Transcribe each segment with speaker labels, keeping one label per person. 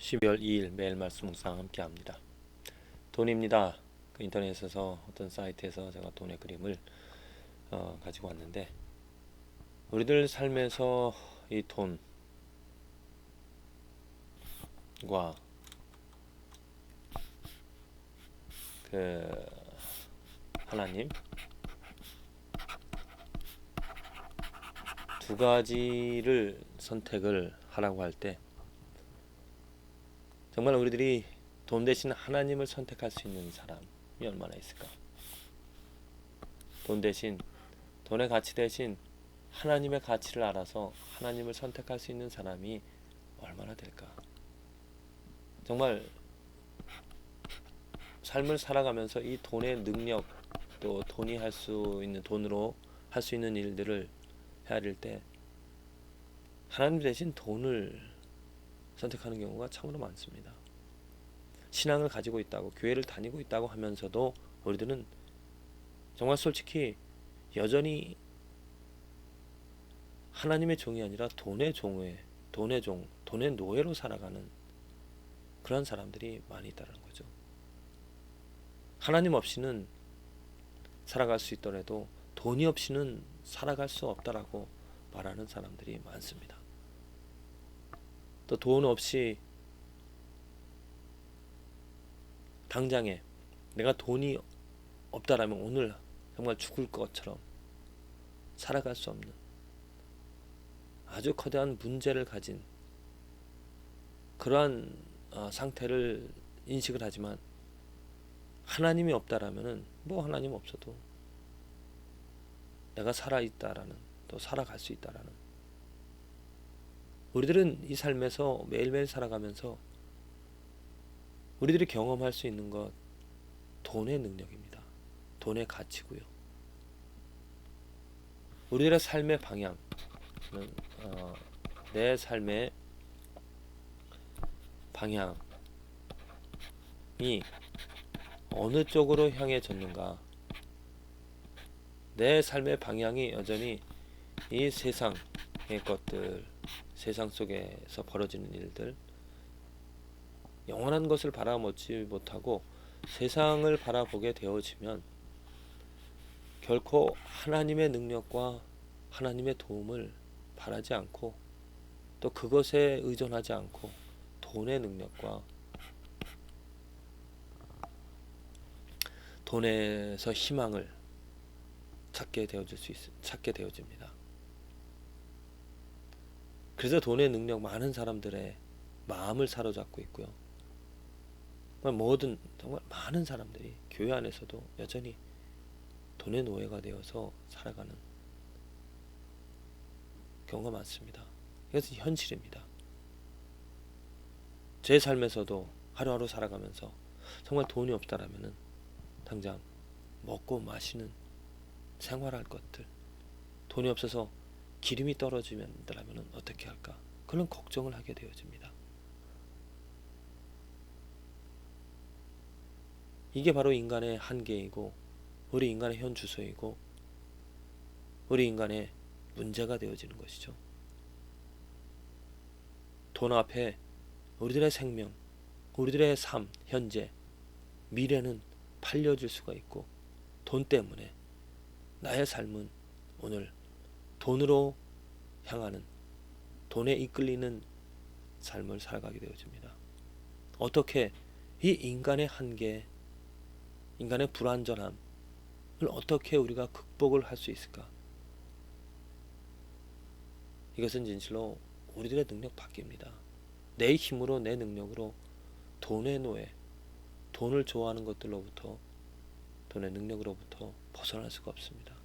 Speaker 1: 12월 2일 매일 말씀 묵상 함께 합니다. 돈입니다. 그 인터넷에서 어떤 사이트에서 제가 돈의 그림을 가지고 왔는데, 우리들 삶에서 이 돈과 그 하나님 두 가지를 선택을 하라고 할 때, 정말 우리들이 돈 대신 하나님을 선택할 수 있는 사람이 얼마나 있을까? 돈 대신, 돈의 가치 대신 하나님의 가치를 알아서 하나님을 선택할 수 있는 사람이 얼마나 될까? 정말 삶을 살아가면서 이 돈의 능력, 또 돈이 할 수 있는, 돈으로 할 수 있는 일들을 헤아릴 때 하나님 대신 돈을 선택하는 경우가 참으로 많습니다. 신앙을 가지고 있다고, 교회를 다니고 있다고 하면서도 우리들은 정말 솔직히 여전히 하나님의 종이 아니라 돈의 돈의 노예로 살아가는 그런 사람들이 많이 있다는 거죠. 하나님 없이는 살아갈 수 있더라도 돈이 없이는 살아갈 수 없다라고 말하는 사람들이 많습니다. 또 돈 없이 당장에 내가 돈이 없다라면 오늘 정말 죽을 것처럼 살아갈 수 없는 아주 거대한 문제를 가진 그러한 상태를 인식을 하지만, 하나님이 없다라면은 뭐 하나님 없어도 내가 살아있다라는, 또 살아갈 수 있다라는, 우리들은 이 삶에서 매일매일 살아가면서 우리들이 경험할 수 있는 것, 돈의 능력입니다. 돈의 가치고요. 우리들의 삶의 방향은 내 삶의 방향이 어느 쪽으로 향해졌는가? 내 삶의 방향이 여전히 이 세상의 것들, 세상 속에서 벌어지는 일들, 영원한 것을 바라보지 못하고 세상을 바라보게 되어지면 결코 하나님의 능력과 하나님의 도움을 바라지 않고, 또 그것에 의존하지 않고 돈의 능력과 돈에서 희망을 찾게 되어집니다. 그래서 돈의 능력, 많은 사람들의 마음을 사로잡고 있고요. 정말 많은 사람들이 교회 안에서도 여전히 돈의 노예가 되어서 살아가는 경우가 많습니다. 이것은 현실입니다. 제 삶에서도 하루하루 살아가면서 정말 돈이 없다라면은 당장 먹고 마시는 생활할 것들, 돈이 없어서 기름이 떨어지면라면은 어떻게 할까? 그런 걱정을 하게 되어집니다. 이게 바로 인간의 한계이고, 우리 인간의 현 주소이고, 우리 인간의 문제가 되어지는 것이죠. 돈 앞에 우리들의 생명, 우리들의 삶, 현재, 미래는 팔려질 수가 있고, 돈 때문에 나의 삶은 오늘 돈으로 향하는, 돈에 이끌리는 삶을 살아가게 되어집니다. 어떻게 이 인간의 한계, 인간의 불완전함을 어떻게 우리가 극복을 할 수 있을까? 이것은 진실로 우리들의 능력 밖입니다. 내 힘으로, 내 능력으로 돈의 노예, 돈을 좋아하는 것들로부터, 돈의 능력으로부터 벗어날 수가 없습니다.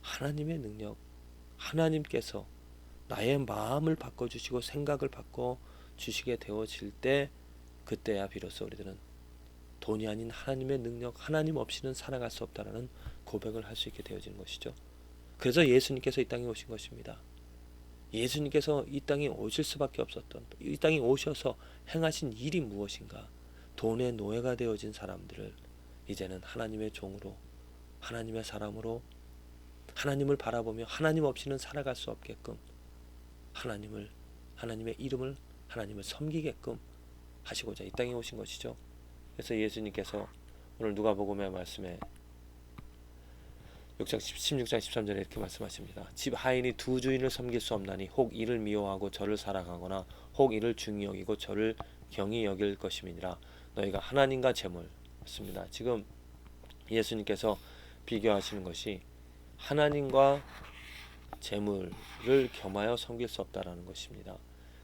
Speaker 1: 하나님의 능력, 하나님께서 나의 마음을 바꿔주시고 생각을 바꿔주시게 되어질 때, 그때야 비로소 우리들은 돈이 아닌 하나님의 능력, 하나님 없이는 살아갈 수 없다라는 고백을 할 수 있게 되어지는 것이죠. 그래서 예수님께서 이 땅에 오신 것입니다. 예수님께서 이 땅에 오실 수밖에 없었던, 이 땅에 오셔서 행하신 일이 무엇인가? 돈의 노예가 되어진 사람들을 이제는 하나님의 종으로, 하나님의 사람으로, 하나님을 바라보며 하나님 없이는 살아갈 수 없게끔 하나님을 하나님의 이름을 하나님을 섬기게끔 하시고자 이 땅에 오신 것이죠. 그래서 예수님께서 오늘 누가복음의 말씀에 16장 13절에 이렇게 말씀하십니다. 집 하인이 두 주인을 섬길 수 없나니 혹 이를 미워하고 저를 사랑하거나 혹 이를 중히 여기고 저를 경히 여길 것임이니라. 너희가 하나님과 재물 맞습니다. 지금 예수님께서 비교하시는 것이 하나님과 재물을 겸하여 섬길 수 없다라는 것입니다.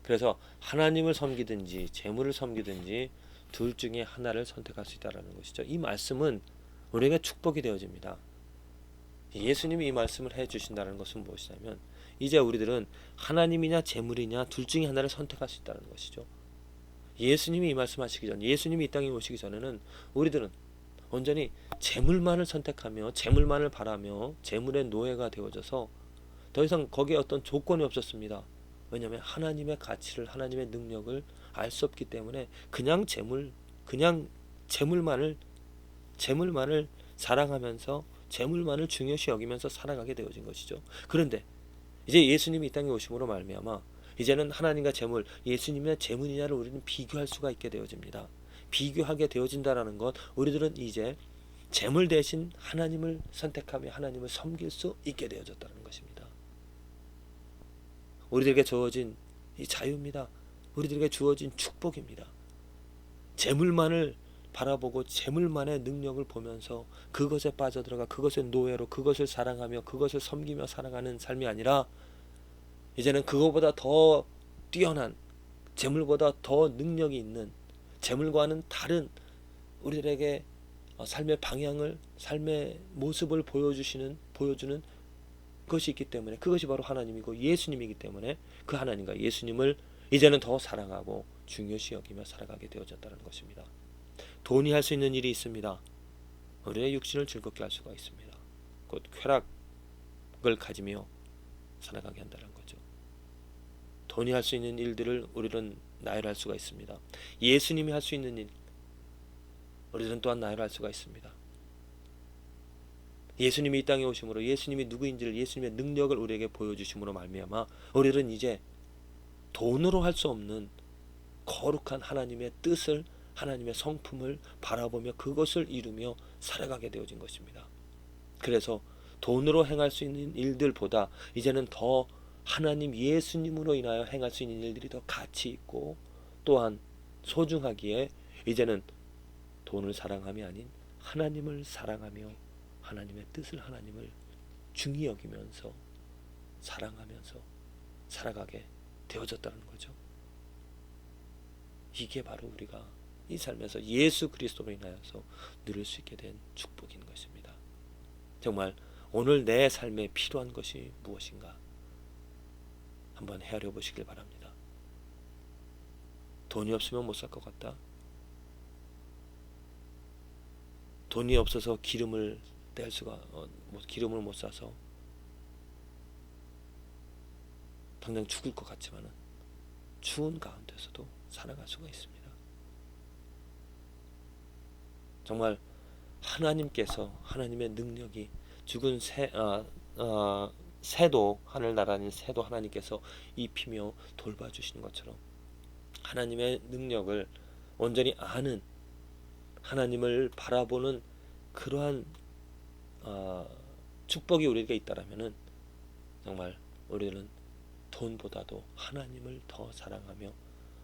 Speaker 1: 그래서 하나님을 섬기든지 재물을 섬기든지 둘 중에 하나를 선택할 수 있다라는 것이죠. 이 말씀은 우리에게 축복이 되어집니다. 예수님이 이 말씀을 해주신다는 것은 무엇이냐면 이제 우리들은 하나님이냐 재물이냐 둘 중에 하나를 선택할 수 있다는 것이죠. 예수님이 이 말씀하시기 전, 예수님이 이 땅에 오시기 전에는 우리들은 온전히 재물만을 선택하며 재물만을 바라며 재물의 노예가 되어져서 더 이상 거기에 어떤 조건이 없었습니다. 왜냐하면 하나님의 가치를, 하나님의 능력을 알 수 없기 때문에 그냥 재물만을 사랑하면서 재물만을 중요시 여기면서 살아가게 되어진 것이죠. 그런데 이제 예수님이 이 땅에 오심으로 말미암아 이제는 하나님과 재물, 예수님의 재물이냐를 우리는 비교할 수가 있게 되어집니다. 비교하게 되어진다라는 것, 우리들은 이제 재물 대신 하나님을 선택하며 하나님을 섬길 수 있게 되어졌다는 것입니다. 우리들에게 주어진 이 자유입니다. 우리들에게 주어진 축복입니다. 재물만을 바라보고 재물만의 능력을 보면서 그것에 빠져들어가 그것의 노예로 그것을 사랑하며 그것을 섬기며 살아가는 삶이 아니라 이제는 그것보다 더 뛰어난 재물보다 더 능력이 있는 재물과는 다른 우리들에게 삶의 방향을 삶의 모습을 보여주는 것이 있기 때문에 그것이 바로 하나님이고 예수님이기 때문에 그 하나님과 예수님을 이제는 더 사랑하고 중요시 여기며 살아가게 되어졌다는 것입니다. 돈이 할 수 있는 일이 있습니다. 우리의 육신을 즐겁게 할 수가 있습니다. 곧 쾌락을 가지며 살아가게 한다는 거죠. 돈이 할 수 있는 일들을 우리는 나열할 수가 있습니다. 예수님이 할 수 있는 일, 우리는 또한 나열할 수가 있습니다. 예수님이 이 땅에 오심으로 예수님이 누구인지를 예수님의 능력을 우리에게 보여주심으로 말미암아 우리는 이제 돈으로 할 수 없는 거룩한 하나님의 뜻을 하나님의 성품을 바라보며 그것을 이루며 살아가게 되어진 것입니다. 그래서 돈으로 행할 수 있는 일들보다 이제는 더 하나님 예수님으로 인하여 행할 수 있는 일들이 더 가치 있고 또한 소중하기에 이제는 돈을 사랑함이 아닌 하나님을 사랑하며 하나님의 뜻을 하나님을 중히 여기면서 사랑하면서 살아가게 되어졌다는 거죠. 이게 바로 우리가 이 삶에서 예수 그리스도로 인하여서 누릴 수 있게 된 축복인 것입니다. 정말 오늘 내 삶에 필요한 것이 무엇인가 한번 헤아려 보시길 바랍니다. 돈이 없으면 못 살 것 같다. 돈이 없어서 기름을 못 사서 당장 죽을 것 같지만은 추운 가운데서도 살아갈 수가 있습니다. 정말 하나님께서 하나님의 능력이 죽은 새도 하늘나라는 새도 하나님께서 입히며 돌봐주시는 것처럼 하나님의 능력을 온전히 아는 하나님을 바라보는 그러한 축복이 우리에게 있다라면은 정말 우리는 돈보다도 하나님을 더 사랑하며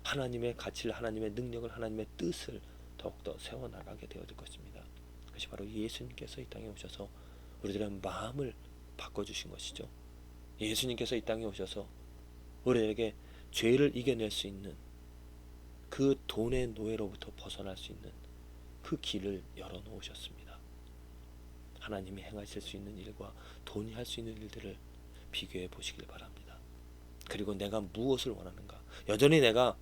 Speaker 1: 하나님의 가치를 하나님의 능력을 하나님의 뜻을 더욱더 세워나가게 되어질 것입니다. 그것이 바로 예수님께서 이 땅에 오셔서 우리들의 마음을 바꿔주신 것이죠. 예수님께서 이 땅에 오셔서 우리에게 죄를 이겨낼 수 있는 그 돈의 노예로부터 벗어날 수 있는 그 길을 열어놓으셨습니다. 하나님이 행하실 수 있는 일과 돈이 할 수 있는 일들을 비교해 보시길 바랍니다. 그리고 내가 무엇을 원하는가, 여전히 내가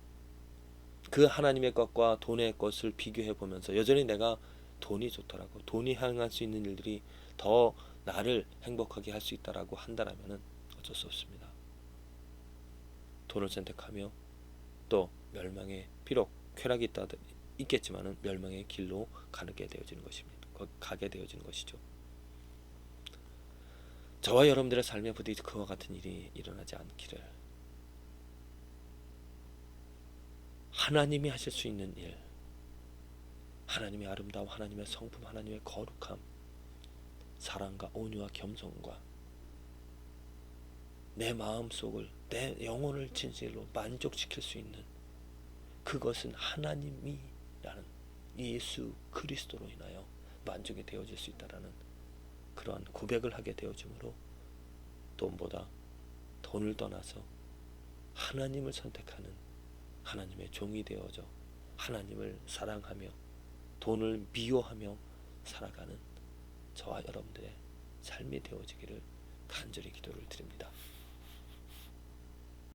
Speaker 1: 그 하나님의 것과 돈의 것을 비교해 보면서 여전히 내가 돈이 좋더라고, 돈이 행할 수 있는 일들이 더 나를 행복하게 할 수 있다라고 한다라면 어쩔 수 없습니다. 돈을 선택하며 또 멸망의, 비록 쾌락이 있겠지만은 멸망의 길로 가게 되어지는 것이죠. 저와 여러분들의 삶에 부디 그와 같은 일이 일어나지 않기를 하나님이 하실 수 있는 일, 하나님의 아름다움, 하나님의 성품, 하나님의 거룩함, 사랑과 온유와 겸손과 내 마음속을, 내 영혼을 진실로 만족시킬 수 있는 그것은 하나님이라는 예수 그리스도로 인하여 만족이 되어질 수 있다라는 그러한 고백을 하게 되어짐으로 돈보다 돈을 떠나서 하나님을 선택하는 하나님의 종이 되어져 하나님을 사랑하며 돈을 미워하며 살아가는 저와 여러분들의 삶이 되어지기를 간절히 기도를 드립니다.